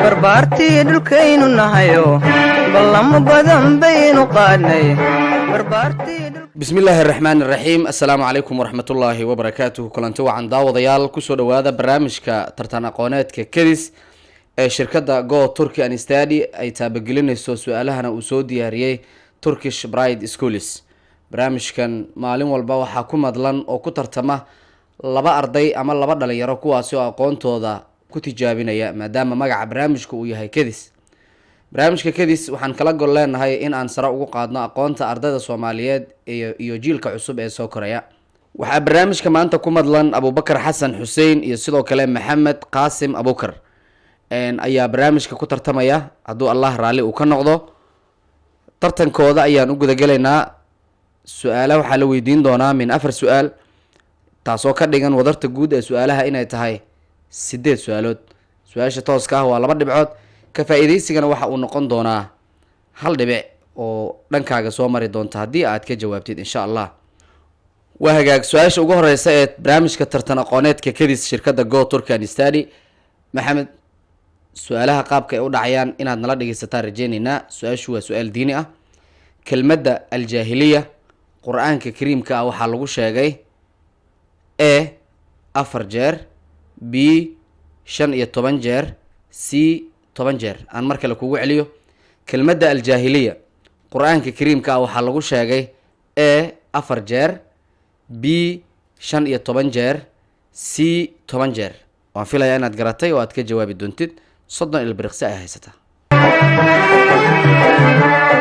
barbaartii dhulkaynu nahayo ballamo badan baynu qaadnay. bismillaahi araxmaan iraxiim. assalaamu calaykum waraxmatullaahi wabarakaatuhu. kulanti wacan daawadayaal, kusoo dhawaada barnaamijka tartan aqooneedka kedis ee shirkadda go turkey and study ay taabagelinayso, su-aalahana uu soo diyaariyey Turkish Pride Schools. barnaamijkan maalin walba waxaa ku madlan oo ku tartama laba arday ama laba dhalinyaro, kuwaasi oo aqoontooda ku tijaabinaya maadaama magaca barnaamijka uu yahay kedis. barnaamijka kedis waxaan kala gol leenahay in aan sare ugu qaadno aqoonta ardayda Soomaaliyeed iyo jiilka cusub ee soo koraya. waxaa barnaamijka maanta ku madlan Abubakar Xasan Xuseen iyo sidoo kale Maxamed Qaasim Abukar ayaa barnaamijka ku tartamaya. hadduu Allah raalli uu ka noqdo, tartankooda ayaan u gudagelaynaa. su-aalaha waxaa la weydiin doonaa min 4 su-aal, taasoo ka dhigan wadarta guud ee su-aalaha inay tahay 8 su-aalood. su-aasha tooska ah waa 2 dhibcood. ka faa'iidaysigana waxa uu noqon doonaa 1 dhibic oo dhankaaga soo mari doonta haddii aad ka jawaabtid insha Allah. waa hagaag, su-aasha ugu horeysa ee barnaamijka tartan aqooneedka kedis shirkadda go turkey and study. maxamed, su-aalaha qaabka ay u dhacayaan inaad nala dhegeysataan rajeyneynaa. su-aashu waa su-aal diini ah. kelmadda aljaahiliya qur-aanka kariimka ah waxaa lagu sheegay a 4 jeer, b 15 jeer, c 10 jeer. aan mar kale kugu celiyo. kelmadda aljaahiliya qur-aanka kariimka ah waxaa lagu sheegay a 4 jeer, b 15 jeer, c 10 jeer. waan filayaa inaad garatay oo aad ka jawaabi doontid. 30 ilbiriqsi ay haysataa.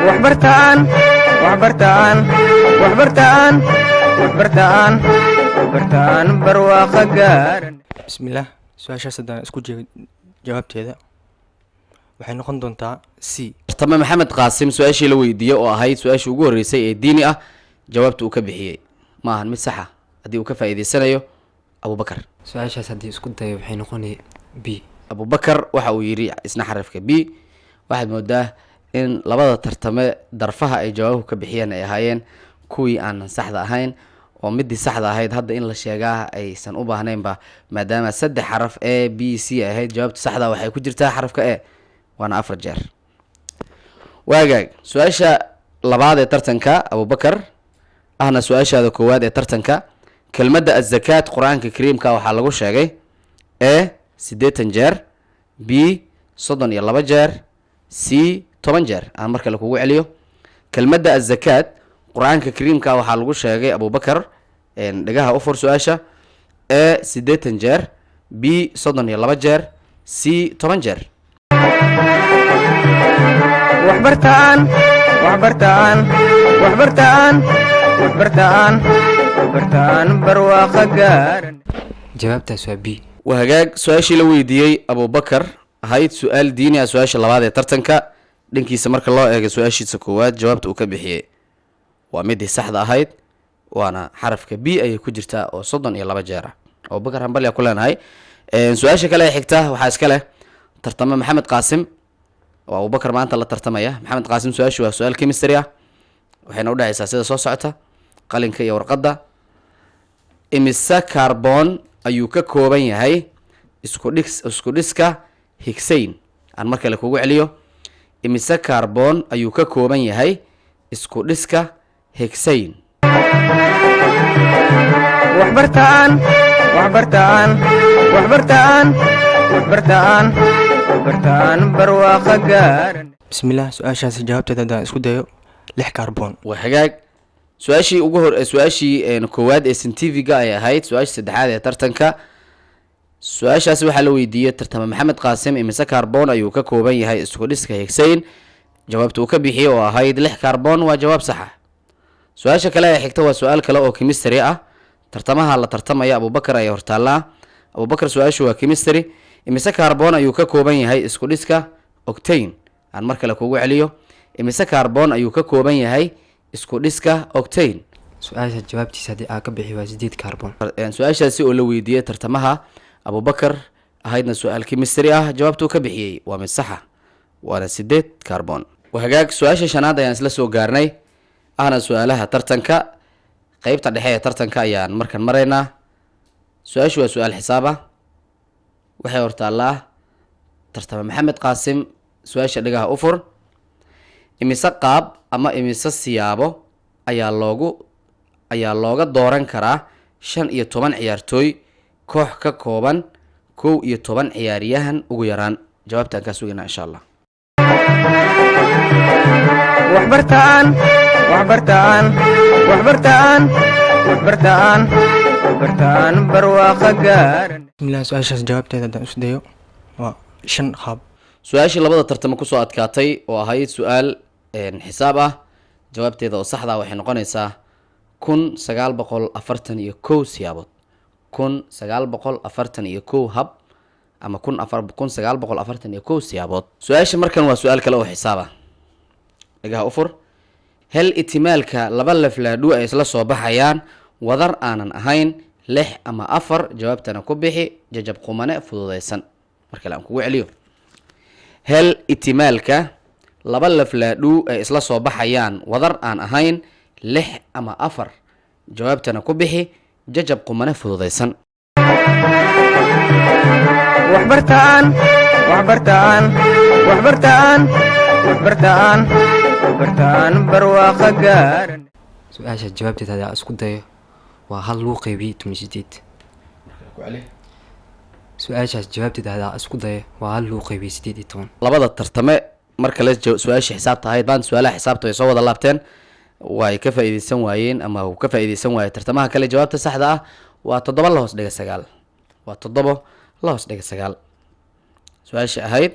waxbartaan waxbartaan waxbartaan waxbartaan waxbartaan barwaaqo gaaran. bismillaah, su-aashaas haddaan isku jawaabteeda waxay noqon doontaa c. tartame Maxamed Qaasim, su-aashii la weydiiyey oo ahayd su-aashii ugu horreysay ee diini ah, jawaabta uu ka bixiyey ma ahan mid saxa. haddii uu ka faa'iidaysanayo Abubakar. su-aashaas haddii isku dayo waxay noqonaya b. Abubakar waxa uu yidhi isna xarafka b. waxaad moodaa in labada tartame darfaha ay jawaabuhu ka bixiyeen ay ahaayeen kuwii aanan saxda ahayn, oo midii saxda ahayd hadda in la sheegaa aysan u baahnaynba, maadaama 3 xaraf a b c ay ahayd. jawaabta saxda waxay ku jirtaa xarafka e, waana 4 jeer. waagaag, su-aasha labaad ee tartanka Abubakar ahna su-aashaada koowaad ee tartanka. kelmadda azakaat qur-aanka kariimka waxaa lagu sheegay a 80 jeer, b 32 jeer, c 10 jeer. aan mar kale kugu celiyo. kelmadda azakaat qur-aanka kariimka waxaa lagu sheegay Abubakar, dhagaha u fur su-aasha, a 80 jeer, b 32 jeer, c 10 jeer. waxbartaan waxbartaan waxbartaan waxbartaan waxbartaan barwaaqo gaaran. jawaabtaas waa b. waa hagaag, su-aashii la weydiiyey Abubakar ahayd su-aal diini ah, su-aasha labaad ee tartanka. dhankiisa marka loo eego su-aashiisa koowaad, jawaabta uu ka bixiyey waa midii saxda ahayd, waana xarafka b ayay ku jirtaa oo 32 jeer ah. Abubakar hambal yaa ku leenahay. su-aasha kale ee xigta waxaa iska leh tartame Maxamed Qaasim oo Abubakar maanta la tartamaya. Maxamed Qaasim, su-aashu waa su-aal chemistry ah, waxayna u dhacaysaa sida soo socota. qalinka iyo warqadda. imise carbon ayuu ka kooban yahay isku dhiska higsayn. aan mar kale kugu celiyo. imise carbon ayuu ka kooban yahay isku dhiska higsayn. waxbartaan waxbartaan waxbartaan waxbartaan waxbartaan barwaaqo gaaran. bismillaah, su-aashaas jawaabteeda haddaan isku dayo 6 kaarboon. waa hagaag, su-aashii koowaad ee scientifiga ay ahayd su-aashii saddexaad ee tartanka. su-aashaasi waxaa la weydiiyey tartame Maxamed Qaasim, imise carbon ayuu ka kooban yahay isku dhiska higsayn. jawaabta uu ka bixiyey oo ahayd 6 carbon waa jawaab saxa. su-aasha kale ee xigta waa su-aal kale oo chemistry ah. tartamaha la tartamaya Abubakar ayaa hortaallaa. Abubakar, su-aashu waa chemistry. imise carbon ayuu ka kooban yahay isku dhiska octane. aan mar kale kugu celiyo. imise carbon ayuu ka kooban yahay isku dhiska octane. su-aasha jawaabtiisa haddii aa ka bixi waa 8 kaarboon. su-aashaasi oo la weydiiyey tartamaha Abubakar ahaydna su-aal chemistry ah, jawaabta uu ka bixiyey waa mid saxa, waana 8 carbon. وهجاك سؤال شناد يعني سلسو قارني أنا سؤالها ترتنكا قيبت الدحية ترتنكا يعني مركن مرينا سؤال شو سؤال حسابه وحي ورت الله tartame maxamed qaasim su-aasha dhagaha u fur. imise qaab ama imise siyaabo ayaa looga dooran karaa 15 ciyaartooy koox ka kooban 11 ciyaaryahan ugu yaraan? jawaabtaan kaa sugaynaa insha allah. waxbartaan waxbartaan waxbartaan waxbartaan waxbartaan barwaaqo gaaran. bismillaah su-aashaas jawaabteeda haddaan isku dayo waa 5 qaab. su-aashii labada tartamo kusoo adkaatay oo ahayd su-aal xisaab ah, jawaabteeda oo saxda waxay noqonaysaa 1941 siyaabood. 1941 hab ama 1941 siyaabood. su-aasha markan waa su-aal kale oo xisaab ah, dhagaha u fur. hel itimaalka laba laflaadhu ay isla soo baxayaan wadar aanan ahayn 6 ama 4, jawaabtana ku bixi jajab qumane fududaysan. markale aan kugu celiyo, hel itimaalka laba laflaadhu ay isla soo baxayaan wadar aan ahayn 6 ama 4, jawaabtana ku bixi jajab qumane fududaysan. waxbartaan waxbartaan waxbartaan waxbartaan waxbartaan barwaaqo gaaran. su-aasha jawaabteeda haddii aan isku dayo waa hal lagu qeybiyey 18. su-aashaas jawaabteeda haddii aan isku dayo waa hal lagu qeybiyey 18. labada tartame markale su-aashii xisaabta ahayd baan su-aalaha xisaabta way soo wada laabteen, way ka faa'iideysan waayeen ama uu ka faa'iideysan waayay tartamaha kale. jawaabta saxda ah waa 7 la hoos dhiga 9. waa 7 la hoos dhiga 9. su-aasha ahayd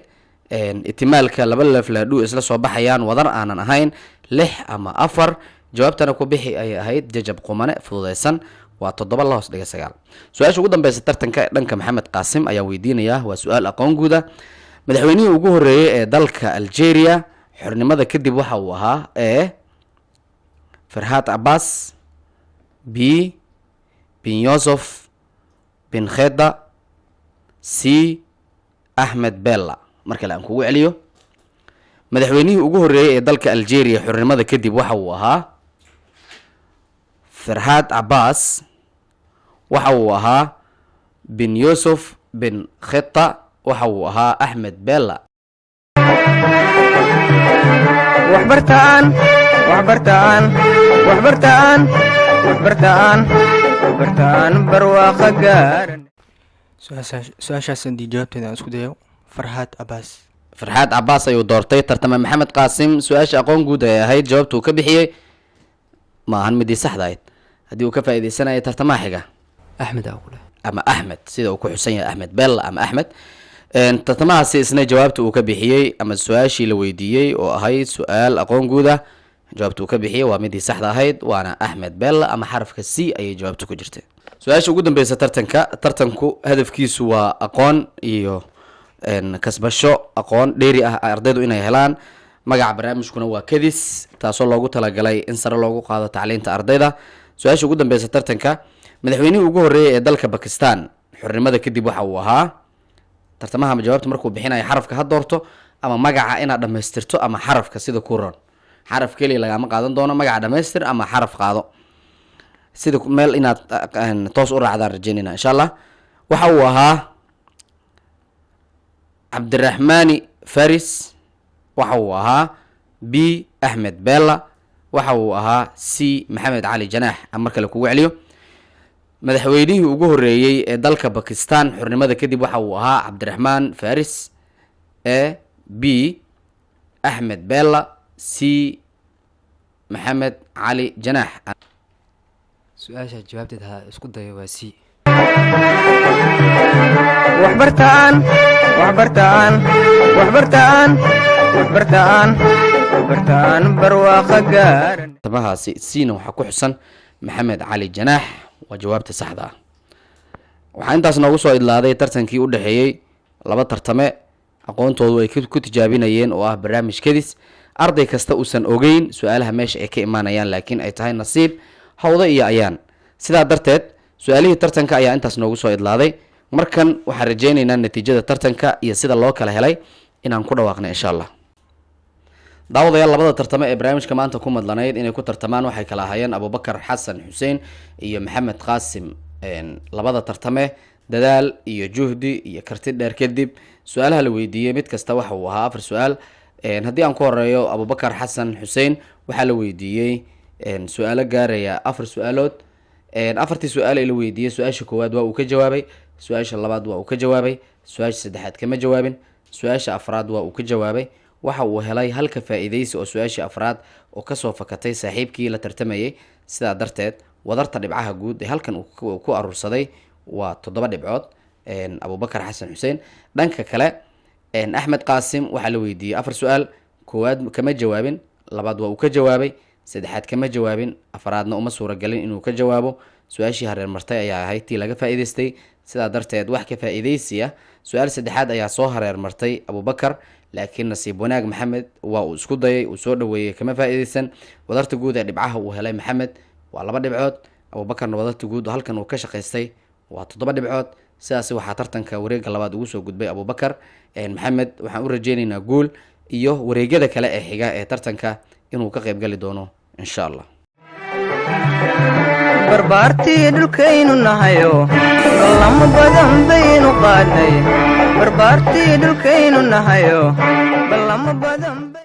itimaalka laba laflaadhu isla soo baxayaan wadar aanan ahayn 6 ama 4, jawaabtana ku bixi ayay ahayd jajab qumane fududaysan. waa 7 la hoos dhiga 9. su-aasha ugu dambeysa tartanka dhanka maxamed qaasim ayaa weydiinaya, waa su-aal aqoon guuda. madaxweynihii ugu horeeyey ee dalka Algeria xornimada kadib waxa uu ahaa A Farhat Abbas, B bin Yusuf bin Khedda, C Ahmed Bella. markale aan kugu celiyo, madaxweynihii ugu horeeyey ee dalka Algeria xornimada kadib waxa uu ahaa Farhat Abbas, waxa uu ahaa bin Yusuf bin Khedda, waxa uu ahaa Ahmed Bella. waxbartaan waxbartaan waxbartaan waxbartaan waxbartaan barwaaqo gaaran. su-aashaas haddii jawaabteeda aan isku dayo Farhat Abbas. farxaad cabaas ayuu doortay tartame maxamed qaasim. su-aasha aqoon guud ay ahayd, jawaabta uu ka bixiyey ma ahan midii saxda ahayd. haddii uu ka faa'iideysanaya tartamaha xiga axmed aa ku leh ama axmed, sida uu ku xusan yahay Ahmed Bella ama Ahmed. tartamahaasi isna jawaabta uu ka bixiyey ama su-aashii la weydiiyey oo ahayd su-aal aqoon guuda, jawaabta uu ka bixiyey waa midii saxda ahayd, waana Ahmed Bella ama xarafka C ayay jawaabta ku jirtay. su-aasha ugu dambeysa tartanku hadafkiisu waa aqoon iyo kasbasho aqoon dheeri ah ardaydu inay helaan. magaca barnaamijkuna waa kadis, taasoo loogu talagalay in sare loogu qaado tacliinta ardayda. su-aasha ugu dambeysa tartanka, madaxweynihii ugu horeeyey ee dalka Bakistan xornimada kadib waxa uu ahaa, tartamaha jawaabta markuu bixinayo xarafka ha doorto ama magaca inaad dhammaystirto ama xarafka sida ku ron. xaraf keliya lagama qaadan doono, magaca dhammaystir ama xaraf qaado, sida meel inaad toos u raacdaan rajeynayna insha allah. waxa uu ahaa Cabdiraxmaani Faris, waxa uu ahaa B Ahmed Bella, waxa uu ahaa C Maxamed Cali Janaax. aan mar kale kugu celiyo, madaxweynihii ugu horeeyey ee dalka Bakistan xornimada kadib waxa uu ahaa Cabdiraxmaan Faris, A B Ahmed Bella, C Maxamed Cali Janaax. su-aasha jawaabteeda haddii aan isku dayo waa C. waxbartaan waxbartaan waxbartaan waxbartaan waxbartaan barwaaqo gaaran. tartamahaasi Cna waxaa ku xusan Maxamed Cali Janaax, waa jawaabta saxda ah. waxaa intaas noogu soo idlaaday tartankii u dhexeeyey laba tartame aqoontoodu ay ku tijaabinayeen oo ah barnaamij kadis. arday kasta uusan ogeyn su-aalaha meesha ay ka imaanayaan, laakiin ay tahay nasiib, hawda iyo ayaan. sidaa darteed su-aalihii tartanka ayaa intaas noogu soo idlaaday. markan waxaan rajeynaynaa natiijada tartanka iyo sida loo kala helay inaan ku dhawaaqnay insha allah. daawadayaal, labada tartame ee barnaamijka maanta ku madlanayd inay ku tartamaan waxay kala ahaayeen Abubakar Xasan Xuseen iyo Maxamed Qaasim. labada tartame dadaal iyo juhdi iyo karti dheer kadib su-aalaha la weydiiyey mid kasta waxa uu ahaa 4 su-aal. haddii aan ku horeeyo abubakar xasan xuseen waxaa la weydiiyey su-aalo gaaraya 4 su-aalood. 4tii su-aal ee la weydiiyey su-aasha koowaad waa uu ka jawaabay, su-aasha labaad waa uu ka jawaabay, su-aasha saddexaad kama jawaabin, su-aasha afraad waa uu ka jawaabay. waxa uu helay halka faa'iidaysi oo su-aashii afraad oo kasoo fakatay saaxiibkii la tartamayay. sidaa darteed wadarta dhibcaha guud ee halkan uu ku aruursaday waa 7 dhibcood abubakar xasan xuseen. dhanka kale axmed qaasim waxaa la weydiiyey 4 su-aal, koowaad kama jawaabin, labaad waa uu ka jawaabay, saddexaad kama jawaabin, afraadna uma suuragelin inuu ka jawaabo. su-aashii hareer martay ayaa ahayd tii laga faa'iidaystay. sidaa darteed wax ka faa'iidaysi ah su-aal saddexaad ayaa soo hareer martay abubakar, laakiin nasiib wanaag maxamed waa uu isku dayay, uu soo dhaweeyey, kama faa'iidaysan. wadarta guud ee dhibcaha uu helay maxamed waa 2 dhibcood, abubakarna wadarta guud oo halkan uu ka shaqaystay waa 7 dhibcood. sidaasi waxaa tartanka wareegga labaad ugu soo gudbay abubakar. maxamed waxaan u rajeynaynaa guul iyo wareegyada kale ee xiga ee tartanka inuu ka qayb gali doono insha allah. barbaartii dhulkaynu nahayo ballamo badan baynu qaadnay barbaartii dhulkaynu nahayo ballamo badan